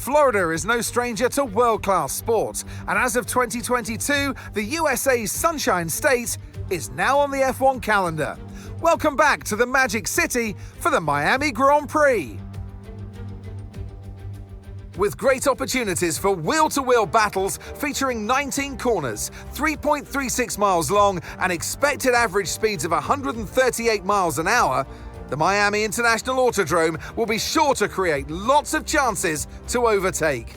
Florida is no stranger to world-class sport, and as of 2022, the USA's Sunshine State is now on the F1 calendar. Welcome back to the Magic City for the Miami Grand Prix. With great opportunities for wheel-to-wheel battles featuring 19 corners, 3.36 miles long, and expected average speeds of 138 miles an hour, the Miami International Autodrome will be sure to create lots of chances to overtake.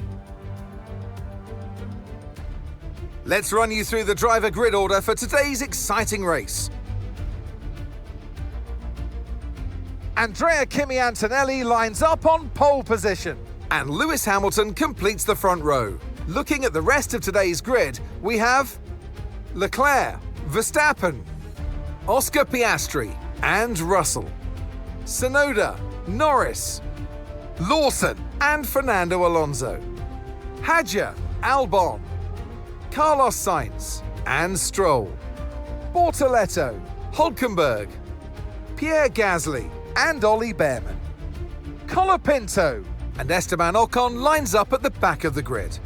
Let's run you through the driver grid order for today's exciting race. Andrea Kimi Antonelli lines up on pole position, and Lewis Hamilton completes the front row. Looking at the rest of today's grid, we have Leclerc, Verstappen, Oscar Piastri, and Russell, Tsunoda, Norris, Lawson, and Fernando Alonso, Hadjar, Albon, Carlos Sainz, and Stroll, Bortoleto, Hülkenberg, Pierre Gasly, and Ollie Behrman, Colapinto, and Esteban Ocon lines up at the back of the grid.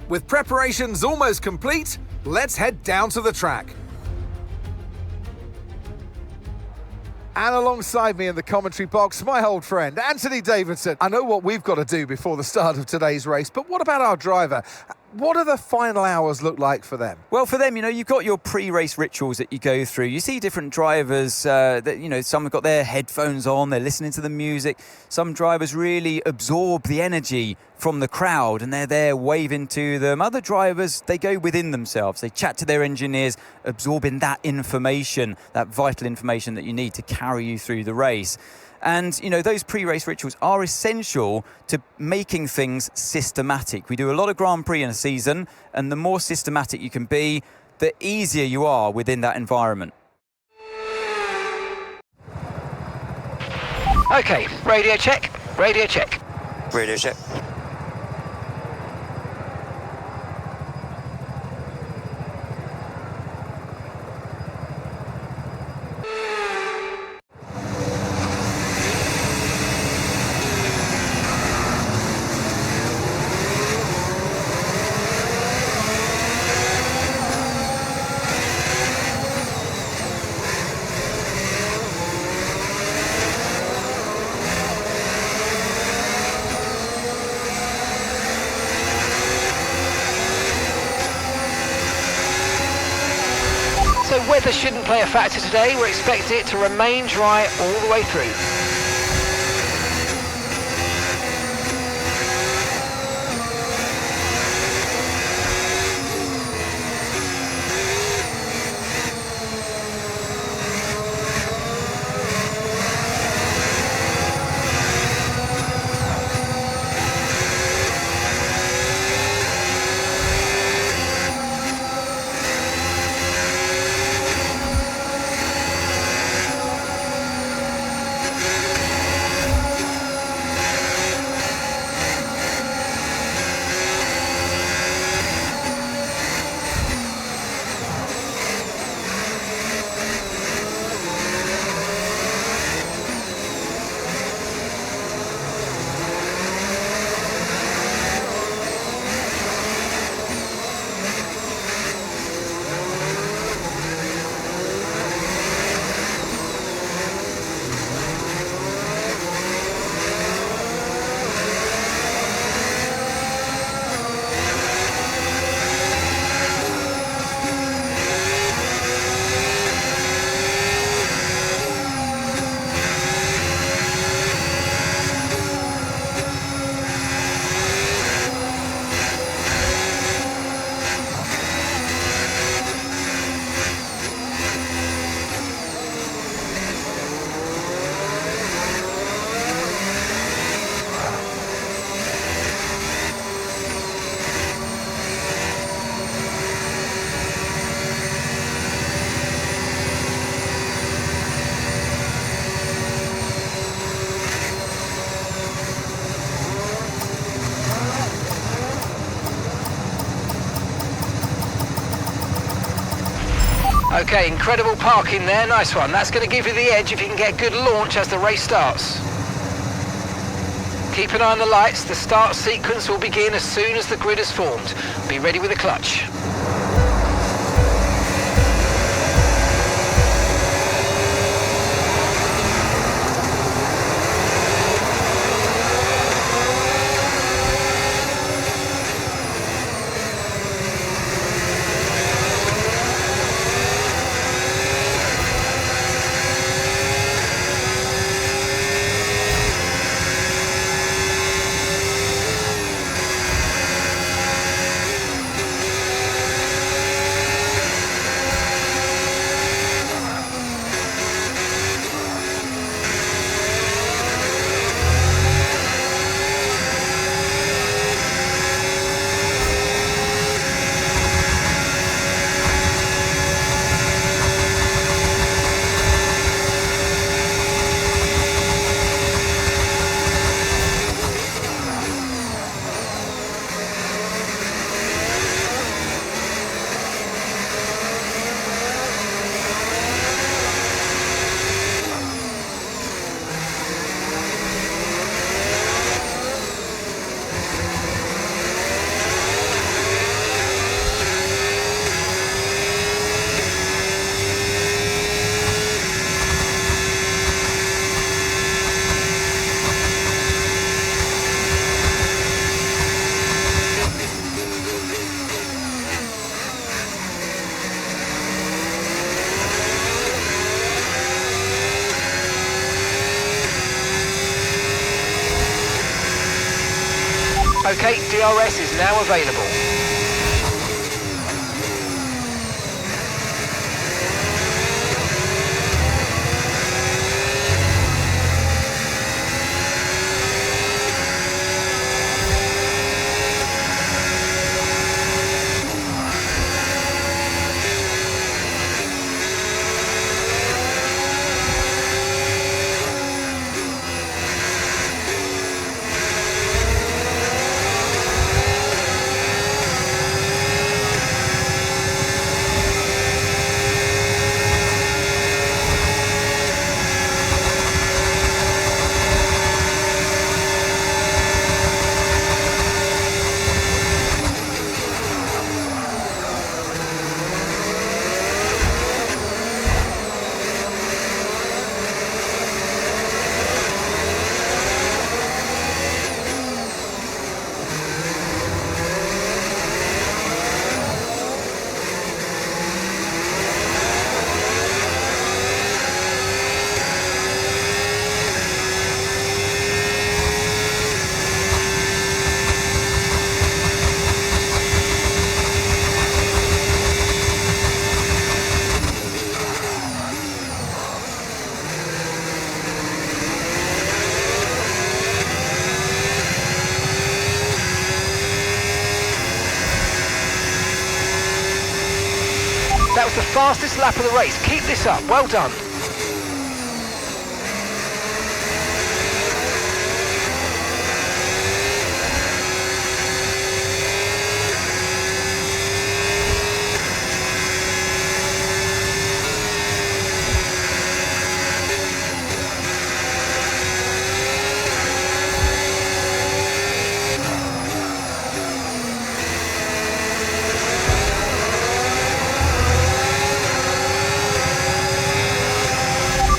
With preparations almost complete, let's head down to the track. And alongside me in the commentary box, my old friend, Anthony Davidson. I know what we've got to do before the start of today's race, but what about our driver? What do the final hours look like for them? Well, for them, you've got your pre-race rituals that you go through. You see different drivers that, some have got their headphones on, they're listening to the music. Some drivers really absorb the energy from the crowd and they're there waving to them. Other drivers, they go within themselves. They chat to their engineers, absorbing that information, that vital information that you need to carry you through the race. And, those pre-race rituals are essential to making things systematic. We do a lot of Grand Prix in a season, and the more systematic you can be, the easier you are within that environment. Okay, radio check, radio check. Radio check. So weather shouldn't play a factor today. We're expecting it to remain dry all the way through. Okay, incredible parking there, nice one. That's going to give you the edge if you can get a good launch as the race starts. Keep an eye on the lights. The start sequence will begin as soon as the grid is formed. Be ready with the clutch. Okay, DRS is now available. That was the fastest lap of the race. Keep this up. Well done.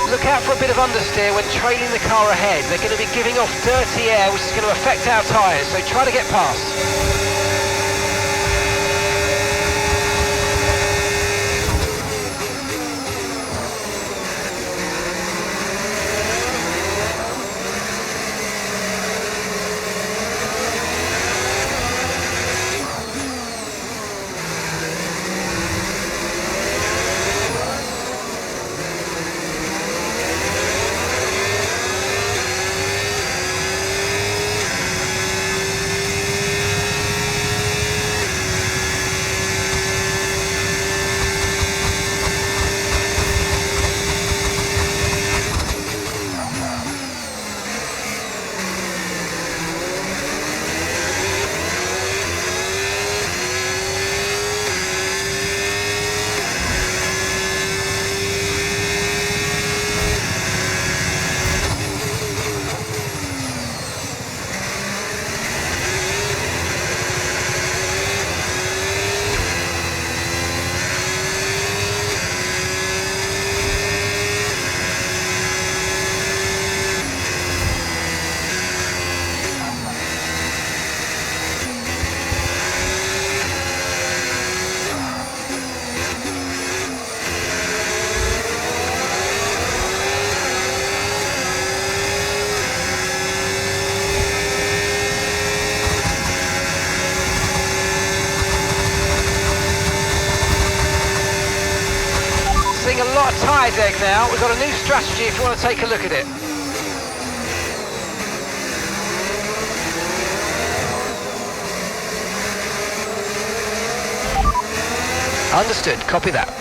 Look out for a bit of understeer when trailing the car ahead. They're going to be giving off dirty air, which is going to affect our tyres, so try to get past. tyre deg now. We've got a new strategy if you want to take a look at it. Understood, copy that.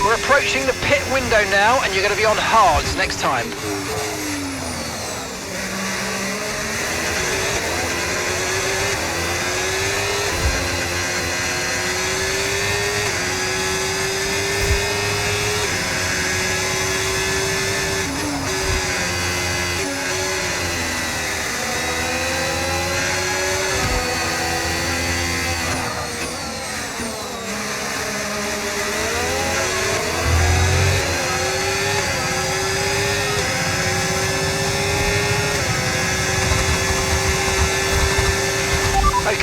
We're approaching the pit window now, and you're going to be on hards next time.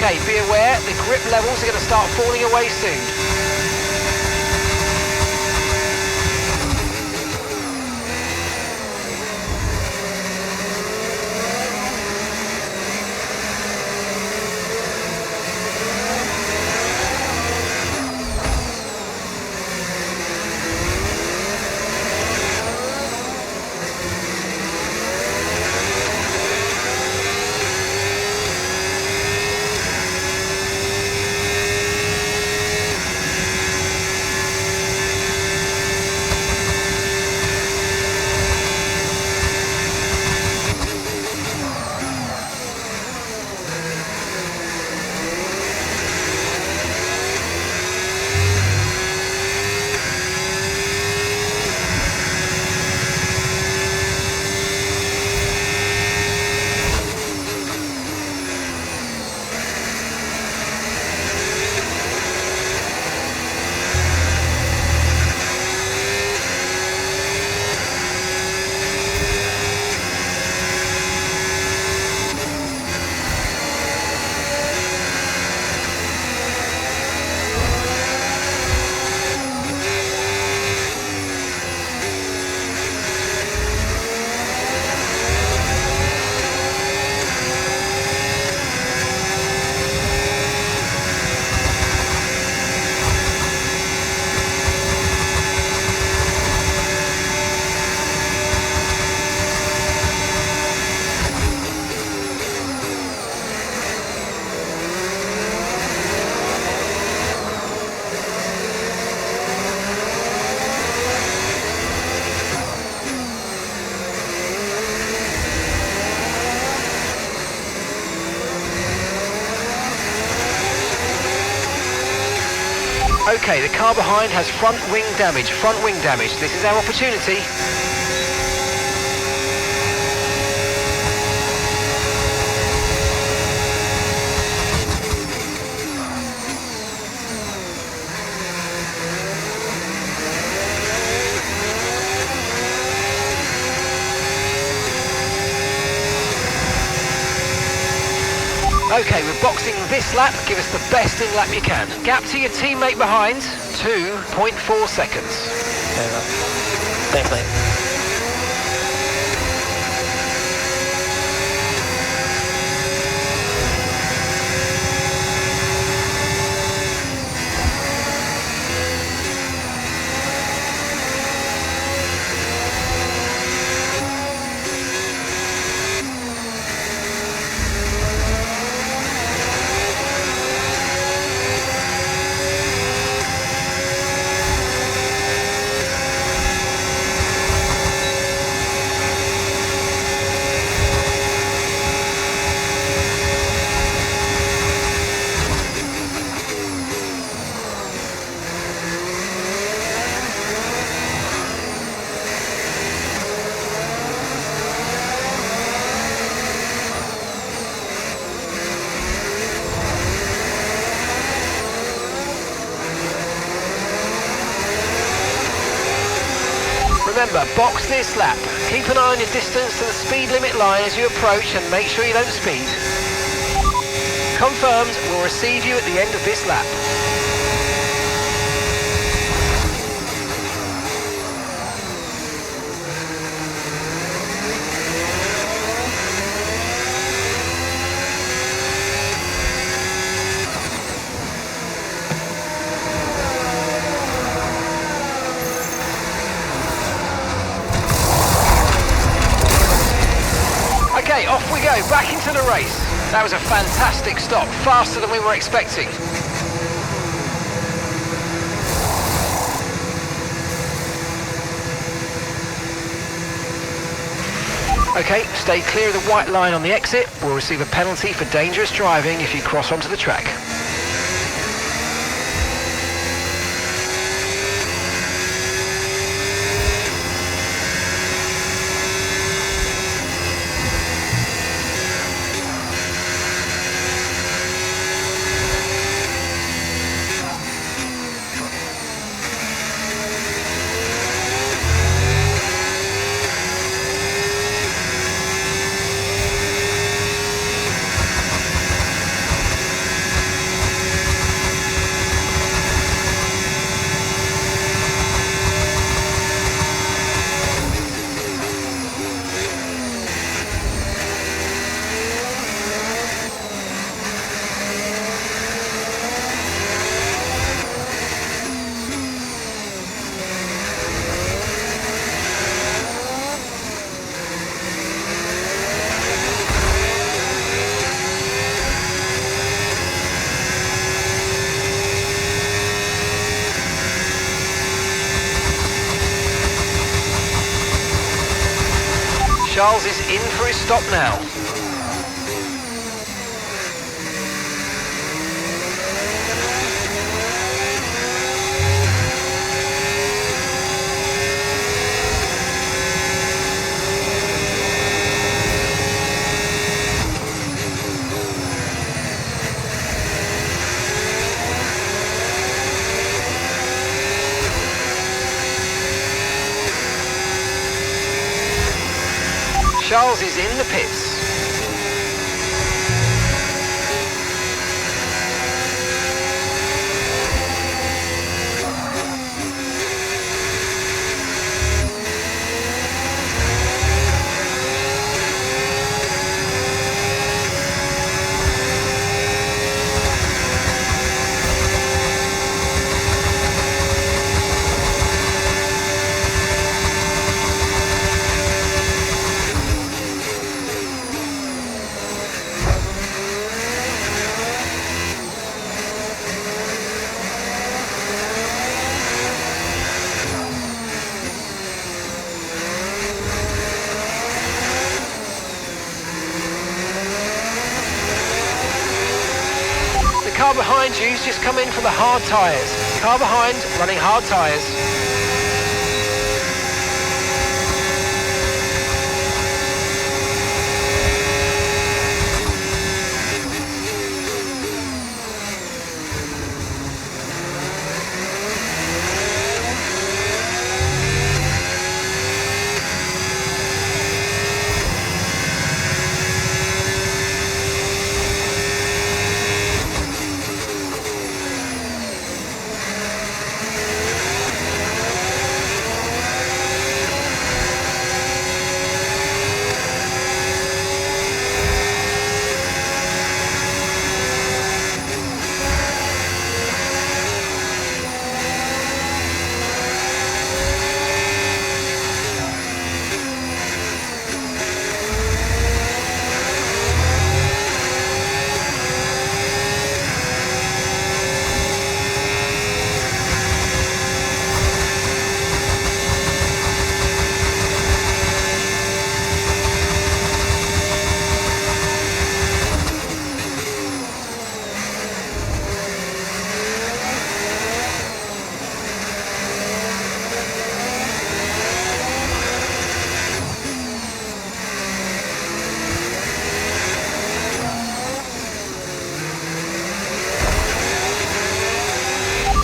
Okay, be aware, the grip levels are going to start falling away soon. Okay, the car behind has front wing damage, This is our opportunity. Okay, we're boxing this lap. Give us the best in lap you can. Gap to your teammate behind, 2.4 seconds. Thanks, mate. Remember, box this lap. Keep an eye on your distance to the speed limit line as you approach and make sure you don't speed. Confirmed, we'll receive you at the end of this lap. Okay, off we go, back into the race. That was a fantastic stop, faster than we were expecting. Okay, stay clear of the white line on the exit. We'll receive a penalty for dangerous driving if you cross onto the track. Charles is in for his stop now. Charles is in the pits. Car behind you's just come in for the hard tyres. Car behind running hard tyres.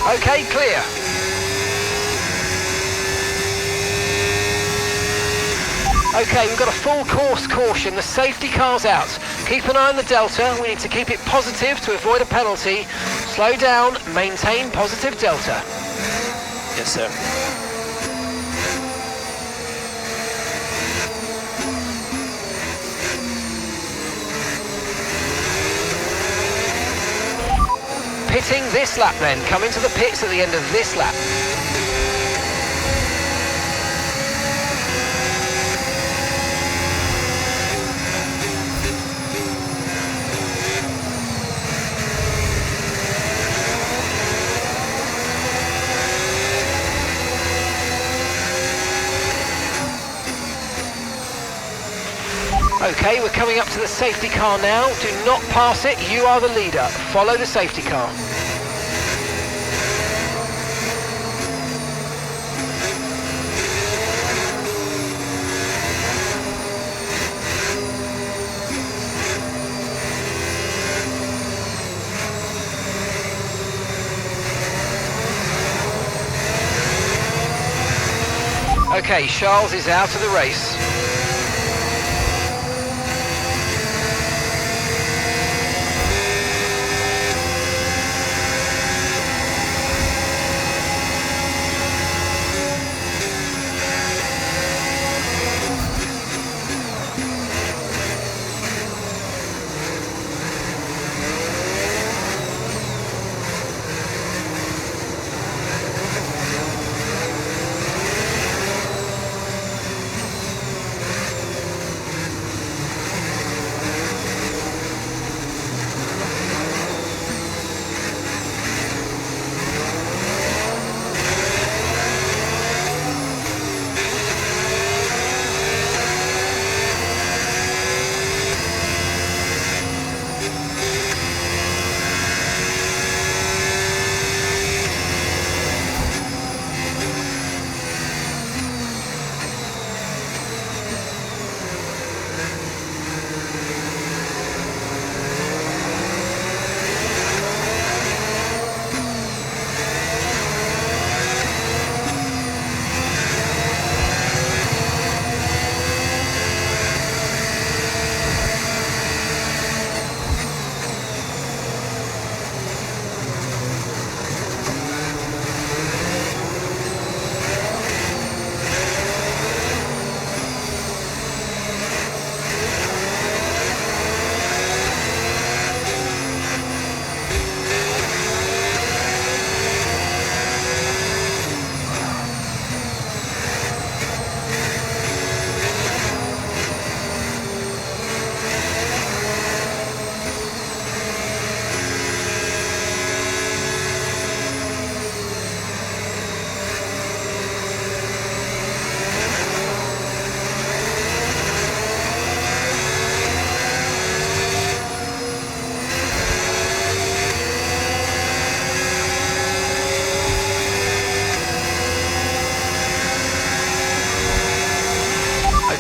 Okay, clear. Okay, we've got a full course caution. The safety car's out. Keep an eye on the delta. We need to keep it positive to avoid a penalty. Slow down, maintain positive delta. Yes, sir. Pitting this lap then. Come into the pits at the end of this lap. Okay, we're coming up to the safety car now. Do not pass it, you are the leader. Follow the safety car. Okay, Charles is out of the race.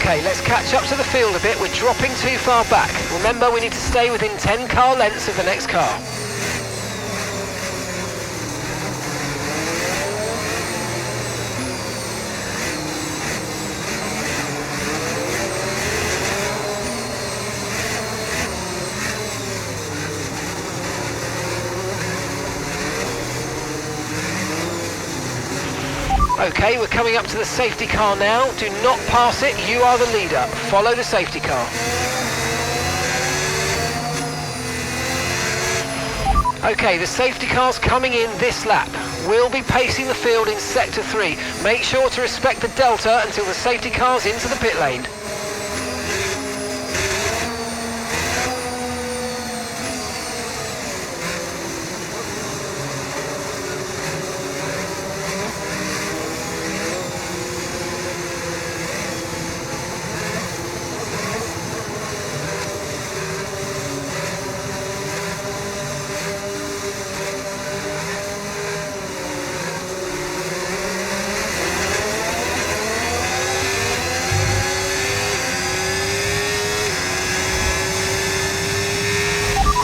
Okay, let's catch up to the field a bit. We're dropping too far back. Remember, we need to stay within 10 car lengths of the next car. Okay, we're coming up to the safety car now. Do not pass it, you are the leader. Follow the safety car. Okay, the safety car's coming in this lap. We'll be pacing the field in sector 3. Make sure to respect the delta until the safety car's into the pit lane.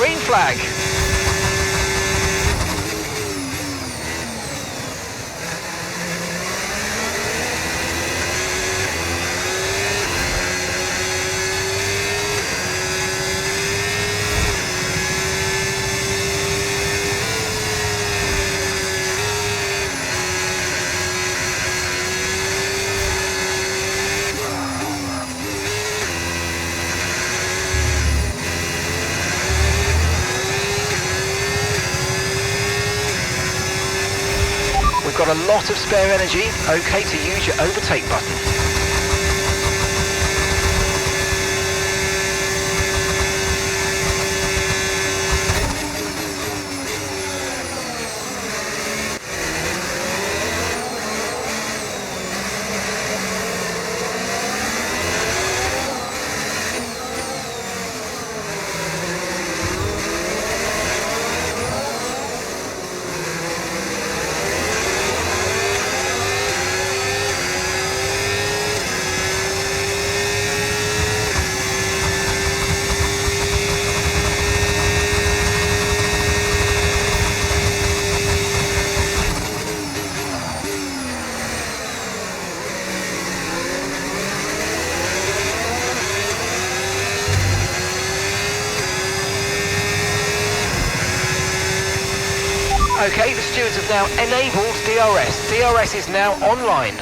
Green flag. a lot of spare energy, okay to use your overtake button. Okay, the stewards have now enabled DRS. DRS is now online.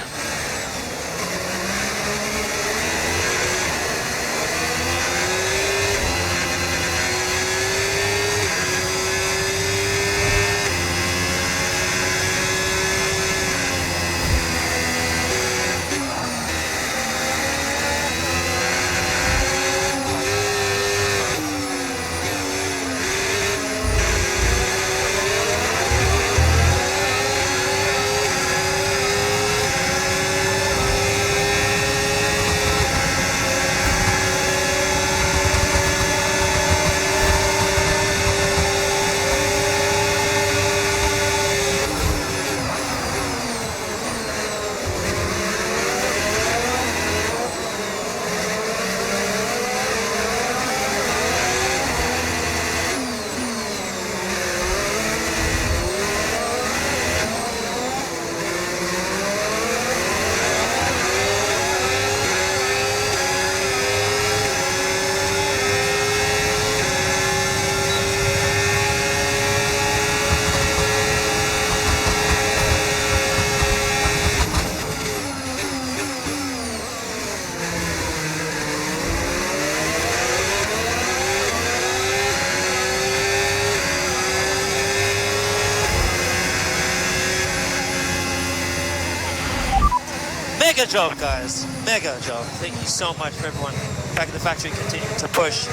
Mega job, guys. Mega job. Thank you so much for everyone back at the factory continuing to push.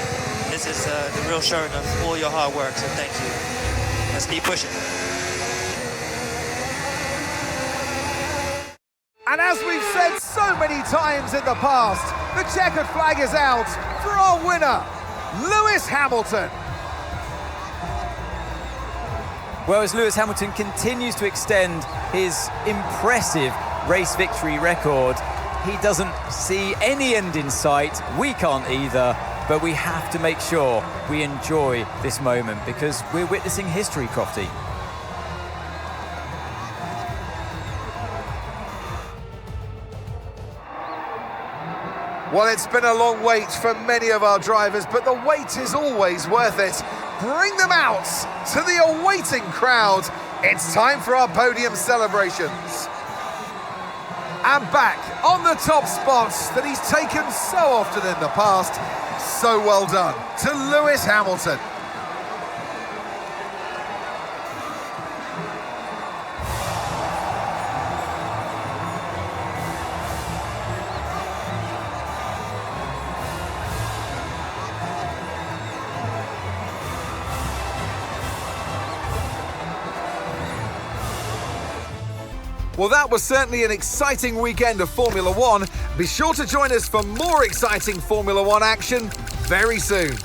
This is the real showing of all your hard work, so thank you. Let's keep pushing. And as we've said so many times in the past, the checkered flag is out for our winner, Lewis Hamilton. Well, as Lewis Hamilton continues to extend his impressive race victory record, he doesn't see any end in sight. We can't either, but we have to make sure we enjoy this moment because we're witnessing history, Crofty. Well, it's been a long wait for many of our drivers, but the wait is always worth it. Bring them out to the awaiting crowd. It's time for our podium celebrations. And back on the top spots that he's taken so often in the past. So well done to Lewis Hamilton. Well, that was certainly an exciting weekend of Formula One. Be sure to join us for more exciting Formula One action very soon.